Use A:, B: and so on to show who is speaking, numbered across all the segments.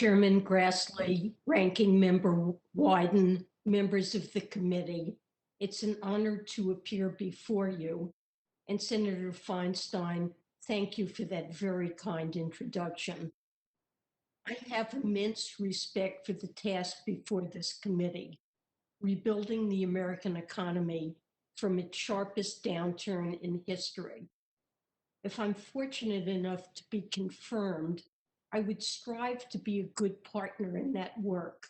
A: Chairman Grassley, Ranking Member Wyden, members of the committee. It's an honor to appear before you. And Senator Feinstein, thank you for that very kind introduction. I have immense respect for the task before this committee, rebuilding the American economy from its sharpest downturn in history. If I'm fortunate enough to be confirmed, I would strive to be a good partner in that work.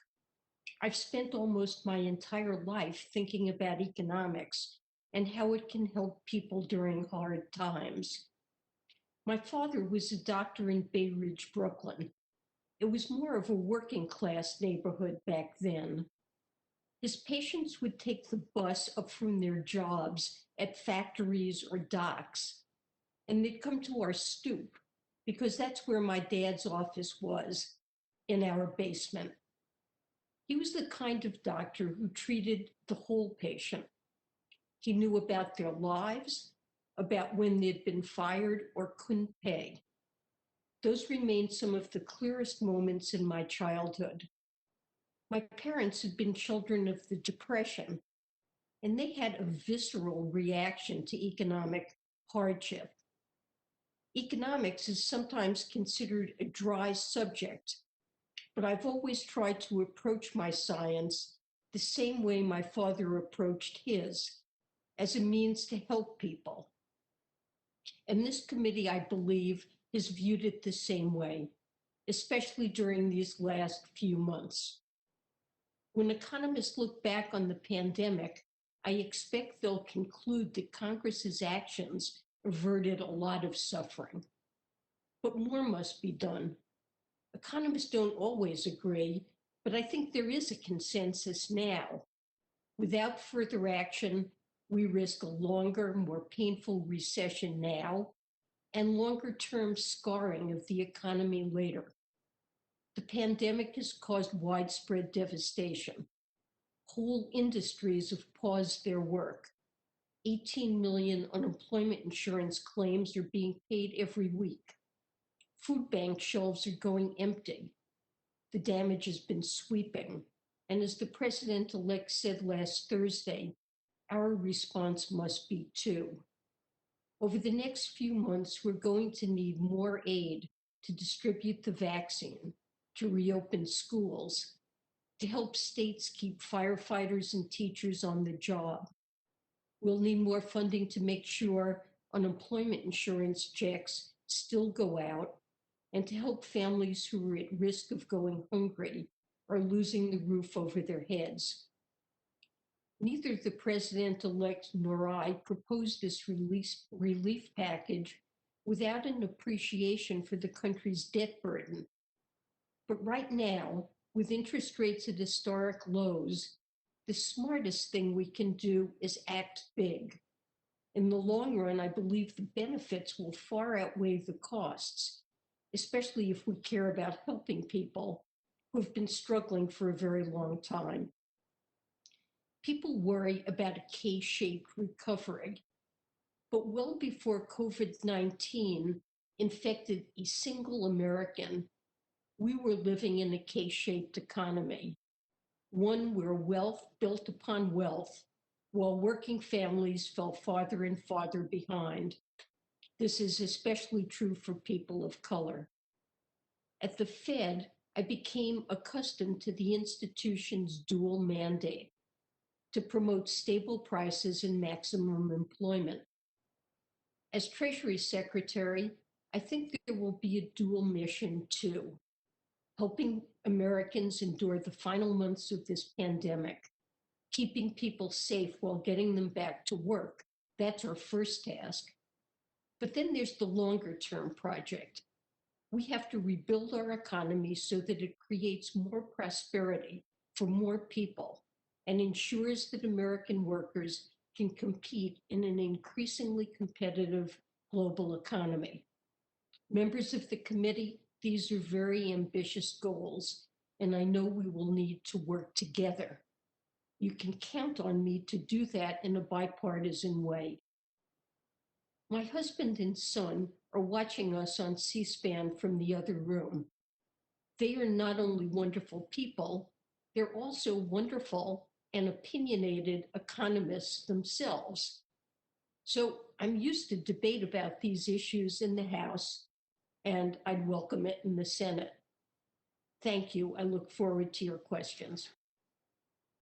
A: I've spent almost my entire life thinking about economics and how it can help people during hard times. My father was a doctor in Bay Ridge, Brooklyn. It was more of a working class neighborhood back then. His patients would take the bus up from their jobs at factories or docks, and they'd come to our stoop because that's where my dad's office was, in our basement. He was the kind of doctor who treated the whole patient. He knew about their lives, about when they'd been fired or couldn't pay. Those remain some of the clearest moments in my childhood. My parents had been children of the Depression, and they had a visceral reaction to economic hardship. Economics is sometimes considered a dry subject, but I've always tried to approach my science the same way my father approached his, as a means to help people. And this committee, I believe, has viewed it the same way, especially during these last few months. When economists look back on the pandemic, I expect they'll conclude that Congress's actions averted a lot of suffering. But more must be done. Economists don't always agree, but I think there is a consensus now. Without further action, we risk a longer, more painful recession now and longer-term scarring of the economy later. The pandemic has caused widespread devastation. Whole industries have paused their work. 18 million unemployment insurance claims are being paid every week. Food bank shelves are going empty. The damage has been sweeping. And as the president-elect said last Thursday, our response must be too. Over the next few months, we're going to need more aid to distribute the vaccine, to reopen schools, to help states keep firefighters and teachers on the job. We'll need more funding to make sure unemployment insurance checks still go out and to help families who are at risk of going hungry or losing the roof over their heads. Neither the president-elect nor I proposed this relief package without an appreciation for the country's debt burden. But right now, with interest rates at historic lows, the smartest thing we can do is act big. In the long run, I believe the benefits will far outweigh the costs, especially if we care about helping people who have been struggling for a very long time. People worry about a K-shaped recovery, but well before COVID-19 infected a single American, we were living in a K-shaped economy, one where wealth built upon wealth, while working families fell farther and farther behind. This is especially true for people of color. At the Fed, I became accustomed to the institution's dual mandate to promote stable prices and maximum employment. As Treasury Secretary, I think there will be a dual mission too, helping Americans endure the final months of this pandemic, keeping people safe while getting them back to work. That's our first task. But then there's the longer term project. We have to rebuild our economy so that it creates more prosperity for more people and ensures that American workers can compete in an increasingly competitive global economy. Members of the committee, these are very ambitious goals, and I know we will need to work together. You can count on me to do that in a bipartisan way. My husband and son are watching us on C-SPAN from the other room. They are not only wonderful people, they're also wonderful and opinionated economists themselves. So I'm used to debate about these issues in the House, and I'd welcome it in the Senate. Thank you. I look forward to your questions.